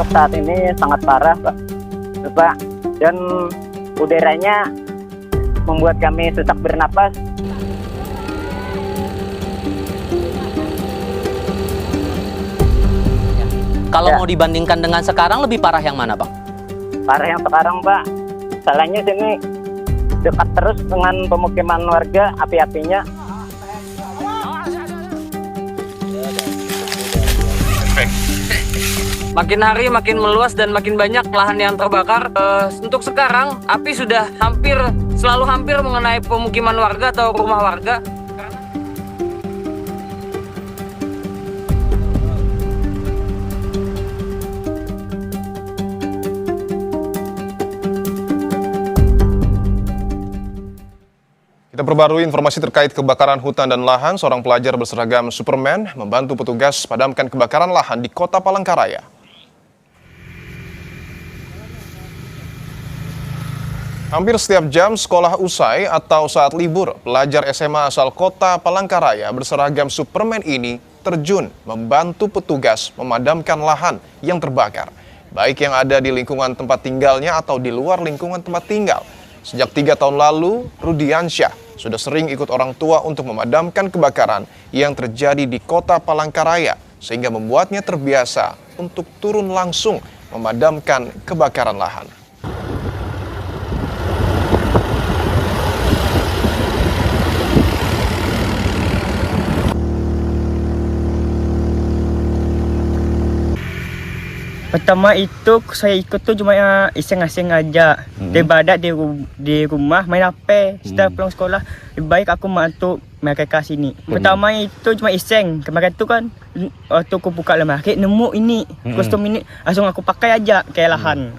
untuk saat ini sangat parah, Pak. Dan udaranya membuat kami sesak bernapas. Kalau Ya. mau dibandingkan dengan sekarang, lebih parah yang mana, Bang? Parah yang sekarang, Pak. Salahnya sini dekat terus dengan pemukiman warga, api-apinya. Makin hari makin meluas dan makin banyak lahan yang terbakar. Untuk sekarang api sudah selalu hampir mengenai pemukiman warga atau rumah warga. Kita perbarui informasi terkait kebakaran hutan dan lahan. Seorang pelajar berseragam Superman membantu petugas padamkan kebakaran lahan di Kota Palangkaraya. Hampir setiap jam sekolah usai atau saat libur, pelajar SMA asal Kota Palangkaraya berseragam Superman ini terjun membantu petugas memadamkan lahan yang terbakar, baik yang ada di lingkungan tempat tinggalnya atau di luar lingkungan tempat tinggal. Sejak 3 tahun lalu, Rudiansyah sudah sering ikut orang tua untuk memadamkan kebakaran yang terjadi di Kota Palangkaraya, sehingga membuatnya terbiasa untuk turun langsung memadamkan kebakaran lahan. Pertama itu saya ikut tuh cuma iseng-iseng aja. Daripada di rumah main HP. Setelah pulang sekolah, lebih baik aku bantu mereka ke sini. Pertama itu cuma iseng. Kemarin tuh kan waktu aku buka lemari nemu ini kostum ini, langsung aku pakai aja ke lahan.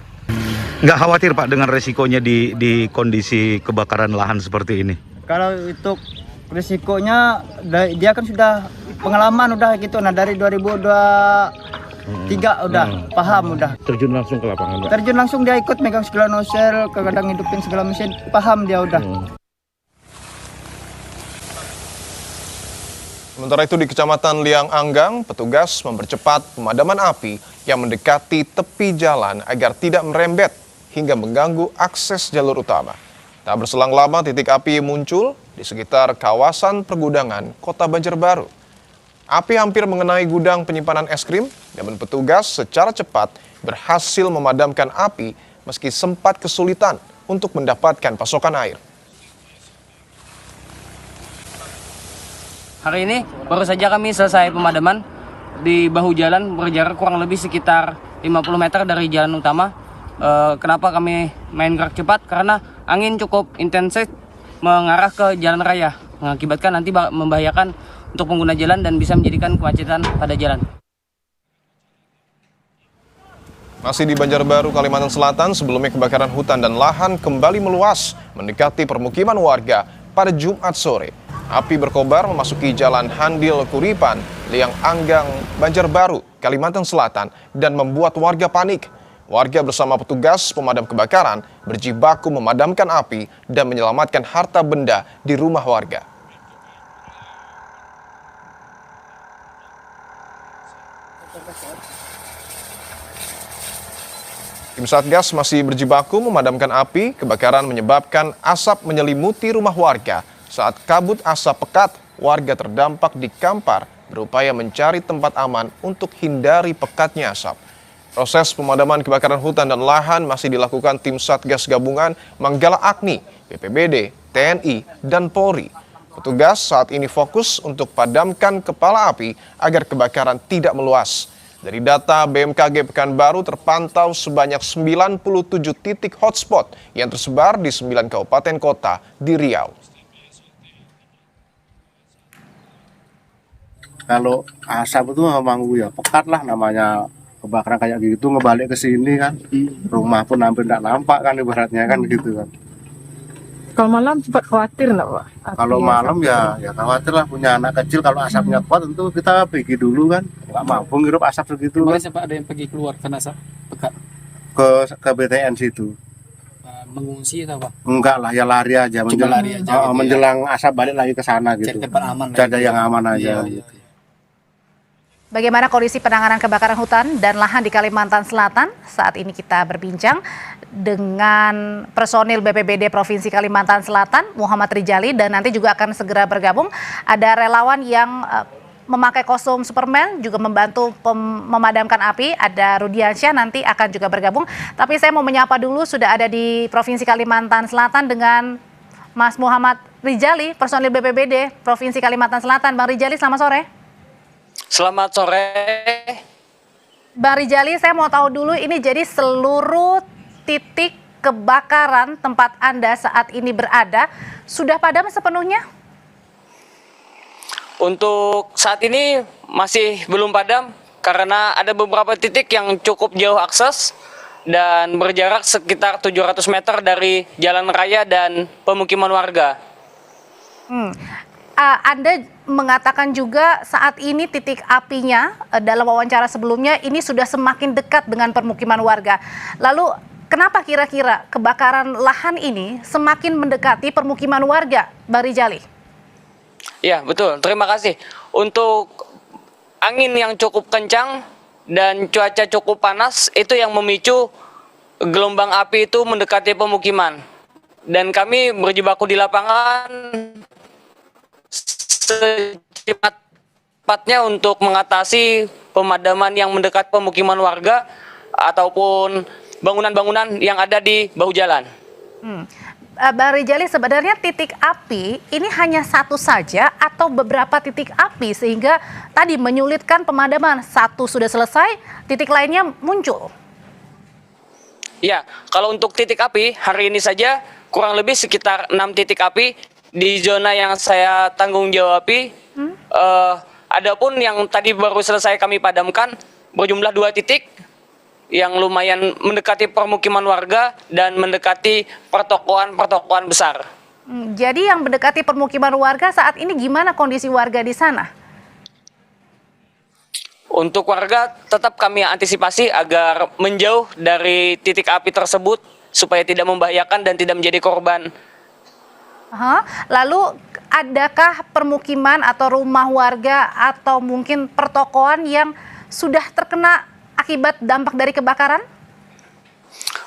Nggak khawatir Pak dengan resikonya di kondisi kebakaran lahan seperti ini? Kalau itu risikonya dia kan sudah pengalaman udah gitu. Nah dari 2023 udah paham udah. Terjun langsung ke lapangan Pak? Terjun langsung dia ikut megang segala nozzle, kadang hidupin segala mesin, paham dia udah. Sementara itu di Kecamatan Liang Anggang, petugas mempercepat pemadaman api yang mendekati tepi jalan agar tidak merembet hingga mengganggu akses jalur utama. Tak berselang lama titik api muncul di sekitar kawasan pergudangan Kota Banjarbaru. Api hampir mengenai gudang penyimpanan es krim, namun petugas secara cepat berhasil memadamkan api meski sempat kesulitan untuk mendapatkan pasokan air. Hari ini baru saja kami selesai pemadaman di bahu jalan berjarak kurang lebih sekitar 50 meter dari jalan utama. Kenapa kami main gerak cepat? Karena angin cukup intensif mengarah ke jalan raya, mengakibatkan nanti membahayakan untuk pengguna jalan dan bisa menjadikan kemacetan pada jalan. Masih di Banjarbaru, Kalimantan Selatan, sebelumnya kebakaran hutan dan lahan kembali meluas mendekati permukiman warga pada Jumat sore. Api berkobar memasuki Jalan Handil Kuripan, Liang Anggang, Banjarbaru, Kalimantan Selatan dan membuat warga panik. Warga bersama petugas pemadam kebakaran berjibaku memadamkan api dan menyelamatkan harta benda di rumah warga. Tim Satgas masih berjibaku memadamkan api. Kebakaran menyebabkan asap menyelimuti rumah warga. Saat kabut asap pekat, warga terdampak di Kampar berupaya mencari tempat aman untuk hindari pekatnya asap. Proses pemadaman kebakaran hutan dan lahan masih dilakukan tim Satgas Gabungan Manggala Agni, BPBD, TNI, dan Polri. Petugas saat ini fokus untuk padamkan kepala api agar kebakaran tidak meluas. Dari data BMKG Pekanbaru terpantau sebanyak 97 titik hotspot yang tersebar di 9 kabupaten kota di Riau. Kalau asap itu memang ya pekat lah, namanya kebakaran kayak gitu ngebalik ke sini kan, rumah pun hampir tidak nampak kan ibaratnya kan gitu kan. Kalau malam sempat khawatir nggak Pak? Kalau malam ya khawatir lah, punya anak kecil kalau asapnya kuat tentu kita pergi dulu kan, nggak mampu ngirup asap segitu kan. Sempat ada yang pergi keluar karena asap pekat ke BTN situ. Mengungsi atau apa? Enggak lah, ya lari aja menjelang, lari aja gitu menjelang asap balik lagi ke sana gitu. Cari tempat aman lah. Cari yang aman aja gitu. Bagaimana kondisi penanganan kebakaran hutan dan lahan di Kalimantan Selatan? Saat ini kita berbincang dengan personil BPBD Provinsi Kalimantan Selatan, Muhammad Rijali, dan nanti juga akan segera bergabung. Ada relawan yang memakai kostum Superman juga membantu memadamkan api. Ada Rudiansyah nanti akan juga bergabung. Tapi saya mau menyapa dulu, sudah ada di Provinsi Kalimantan Selatan dengan Mas Muhammad Rijali, personil BPBD Provinsi Kalimantan Selatan. Bang Rijali, selamat sore. Selamat sore. Bang Rijali, saya mau tahu dulu, ini jadi seluruh titik kebakaran tempat Anda saat ini berada sudah padam sepenuhnya? Untuk saat ini masih belum padam karena ada beberapa titik yang cukup jauh akses dan berjarak sekitar 700 meter dari jalan raya dan pemukiman warga. Anda mengatakan juga saat ini titik apinya dalam wawancara sebelumnya ini sudah semakin dekat dengan permukiman warga. Lalu kenapa kira-kira kebakaran lahan ini semakin mendekati permukiman warga, Bang Rijali? Ya, betul. Terima kasih. Untuk angin yang cukup kencang dan cuaca cukup panas itu yang memicu gelombang api itu mendekati pemukiman. Dan kami berjibaku di lapangan secepatnya untuk mengatasi pemadaman yang mendekat pemukiman warga ataupun bangunan-bangunan yang ada di bahu jalan. Bang Rijali, sebenarnya titik api ini hanya satu saja atau beberapa titik api sehingga tadi menyulitkan pemadaman? Satu sudah selesai, titik lainnya muncul. Ya, kalau untuk titik api hari ini saja kurang lebih sekitar 6 titik api di zona yang saya tanggung jawabi. Adapun yang tadi baru selesai kami padamkan berjumlah 2 titik yang lumayan mendekati permukiman warga dan mendekati pertokoan-pertokoan besar. Jadi yang mendekati permukiman warga saat ini gimana kondisi warga di sana? Untuk warga tetap kami antisipasi agar menjauh dari titik api tersebut supaya tidak membahayakan dan tidak menjadi korban. Lalu adakah permukiman atau rumah warga atau mungkin pertokoan yang sudah terkena akibat dampak dari kebakaran?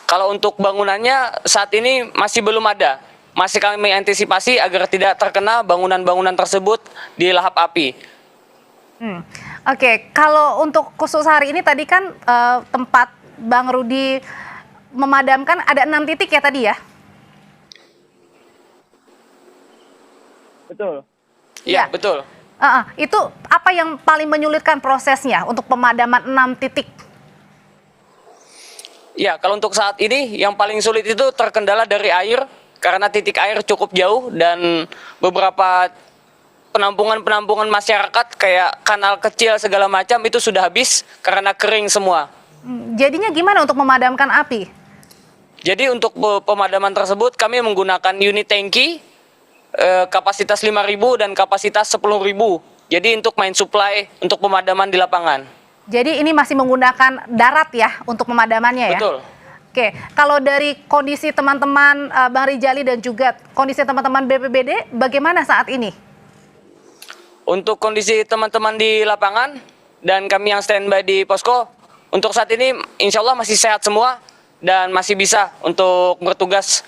Kalau untuk bangunannya saat ini masih belum ada. Masih kami antisipasi agar tidak terkena bangunan-bangunan tersebut di lahap api. Oke, kalau untuk khusus hari ini tadi kan tempat Bang Rudi memadamkan ada 6 titik ya tadi ya? Betul. Iya, betul. Itu apa yang paling menyulitkan prosesnya untuk pemadaman 6 titik? Ya, kalau untuk saat ini yang paling sulit itu terkendala dari air karena titik air cukup jauh dan beberapa penampungan masyarakat kayak kanal kecil segala macam itu sudah habis karena kering semua. Jadinya gimana untuk memadamkan api? Jadi untuk pemadaman tersebut kami menggunakan unit tangki kapasitas 5.000 dan kapasitas 10.000. Jadi untuk main supply untuk pemadaman di lapangan. Jadi ini masih menggunakan darat ya untuk pemadamannya ya? Betul. Oke, kalau dari kondisi teman-teman Bang Rijali dan juga kondisi teman-teman BPBD, bagaimana saat ini? Untuk kondisi teman-teman di lapangan dan kami yang standby di posko, untuk saat ini insya Allah masih sehat semua dan masih bisa untuk bertugas.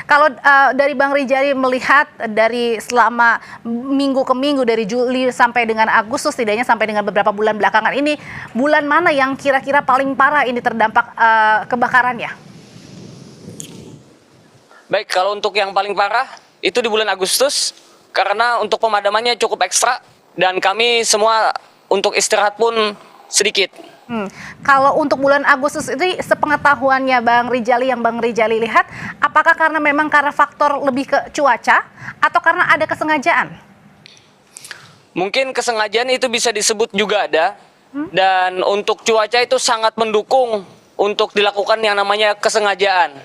Kalau dari Bang Rijali melihat dari selama minggu ke minggu dari Juli sampai dengan Agustus, setidaknya sampai dengan beberapa bulan belakangan ini, bulan mana yang kira-kira paling parah ini terdampak kebakarannya? Baik, kalau untuk yang paling parah itu di bulan Agustus karena untuk pemadamannya cukup ekstra dan kami semua untuk istirahat pun sedikit. Kalau untuk bulan Agustus itu sepengetahuannya Bang Rijali, yang Bang Rijali lihat, apakah karena memang karena faktor lebih ke cuaca atau karena ada kesengajaan? Mungkin kesengajaan itu bisa disebut juga ada. Dan untuk cuaca itu sangat mendukung untuk dilakukan yang namanya kesengajaan.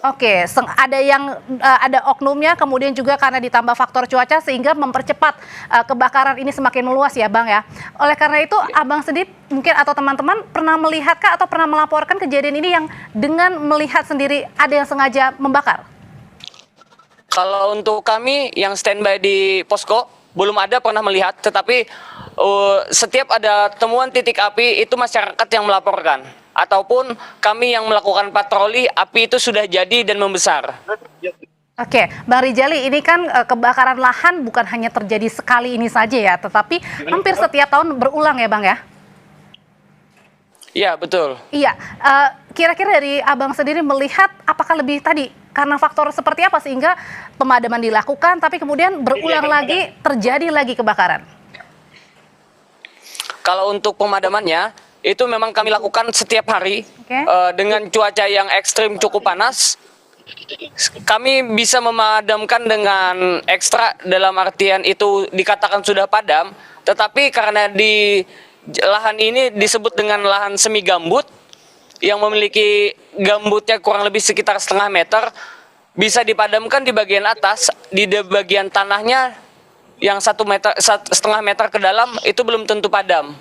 Oke, ada yang ada oknumnya, kemudian juga karena ditambah faktor cuaca sehingga mempercepat kebakaran ini semakin meluas ya Bang ya. Oleh karena itu Abang sendiri mungkin atau teman-teman pernah melihatkah atau pernah melaporkan kejadian ini yang dengan melihat sendiri ada yang sengaja membakar? Kalau untuk kami yang standby di posko belum ada pernah melihat, tetapi setiap ada temuan titik api itu masyarakat yang melaporkan, ataupun kami yang melakukan patroli, api itu sudah jadi dan membesar. Oke, Bang Rijali, ini kan kebakaran lahan bukan hanya terjadi sekali ini saja ya, tetapi hampir setiap tahun berulang ya Bang ya? Iya, betul. Iya, kira-kira dari Abang sendiri melihat apakah lebih tadi karena faktor seperti apa sehingga pemadaman dilakukan tapi kemudian berulang lagi, terjadi lagi kebakaran? Kalau untuk pemadamannya, itu memang kami lakukan setiap hari. Dengan cuaca yang ekstrim cukup panas, kami bisa memadamkan dengan ekstra, dalam artian itu dikatakan sudah padam, tetapi karena di lahan ini disebut dengan lahan semi gambut yang memiliki gambutnya kurang lebih sekitar setengah meter, bisa dipadamkan di bagian atas, di bagian tanahnya yang 1,5 meter ke dalam itu belum tentu padam.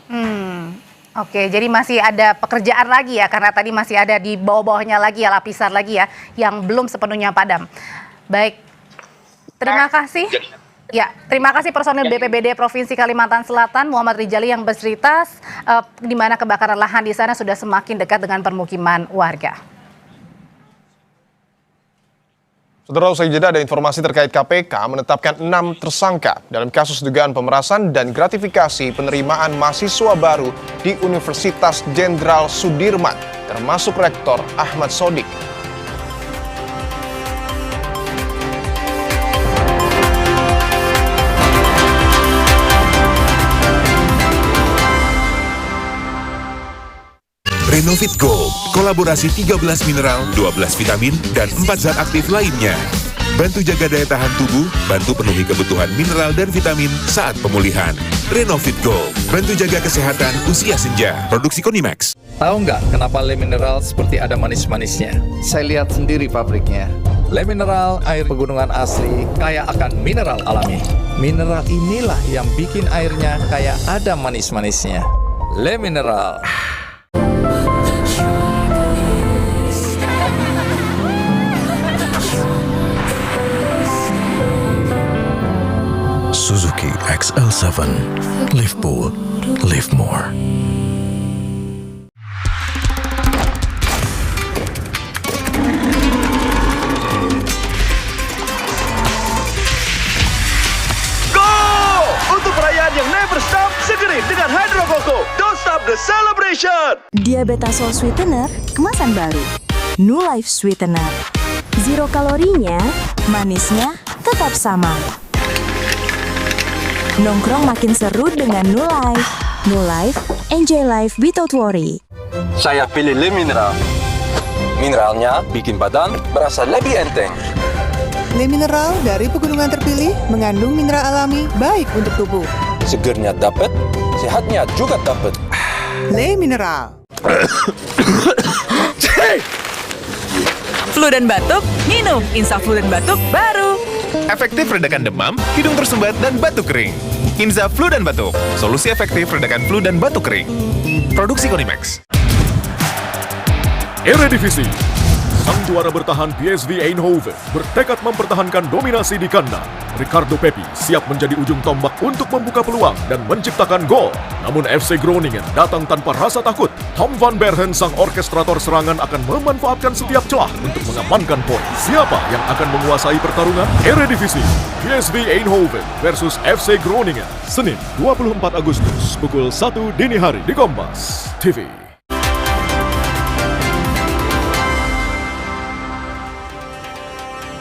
Oke, jadi masih ada pekerjaan lagi ya, karena tadi masih ada di bawah-bawahnya lagi ya, lapisan lagi ya, yang belum sepenuhnya padam. Baik, terima kasih. Ya, terima kasih personil BPBD Provinsi Kalimantan Selatan, Muhammad Rijali, yang bercerita di mana kebakaran lahan di sana sudah semakin dekat dengan permukiman warga. Saudara, usai jeda ada informasi terkait KPK menetapkan 6 tersangka dalam kasus dugaan pemerasan dan gratifikasi penerimaan mahasiswa baru di Universitas Jenderal Sudirman, termasuk Rektor Ahmad Sodik. Renovit Gold, kolaborasi 13 mineral, 12 vitamin, dan 4 zat aktif lainnya. Bantu jaga daya tahan tubuh, bantu penuhi kebutuhan mineral dan vitamin saat pemulihan. Renovit Gold, bantu jaga kesehatan usia senja. Produksi Konimax. Tahu nggak kenapa Le Mineral seperti ada manis-manisnya? Saya lihat sendiri pabriknya. Le Mineral, air pegunungan asli, kaya akan mineral alami. Mineral inilah yang bikin airnya kayak ada manis-manisnya. Le Mineral. Suzuki XL7. Live bold, live more. Untuk perayaan yang never stop, segeri dengan Hydro Coco. Don't stop the celebration. Diabetasol Sweetener, kemasan baru. New Life Sweetener. Zero kalorinya, manisnya tetap sama. Nongkrong makin seru dengan New Life. New Life, enjoy life without worry. Saya pilih Le Mineral. Mineralnya bikin badan berasa lebih enteng. Le Mineral dari pegunungan terpilih mengandung mineral alami baik untuk tubuh. Segernya dapat, sehatnya juga dapat. Le Mineral. Flu dan batuk, minum Insaflu dan batuk baru. Efektif redakan demam, hidung tersumbat, dan batuk kering. Inza Flu dan Batuk, solusi efektif redakan flu dan batuk kering. Produksi Konimax. Eredivisie. Sang juara bertahan PSV Eindhoven bertekad mempertahankan dominasi di kandang. Ricardo Pepi siap menjadi ujung tombak untuk membuka peluang dan menciptakan gol. Namun FC Groningen datang tanpa rasa takut. Tom van Bergen, sang orkestrator serangan, akan memanfaatkan setiap celah untuk mengamankan poin. Siapa yang akan menguasai pertarungan? Eredivisie, PSV Eindhoven versus FC Groningen. Senin 24 Agustus pukul 1 dini hari di Kompas TV.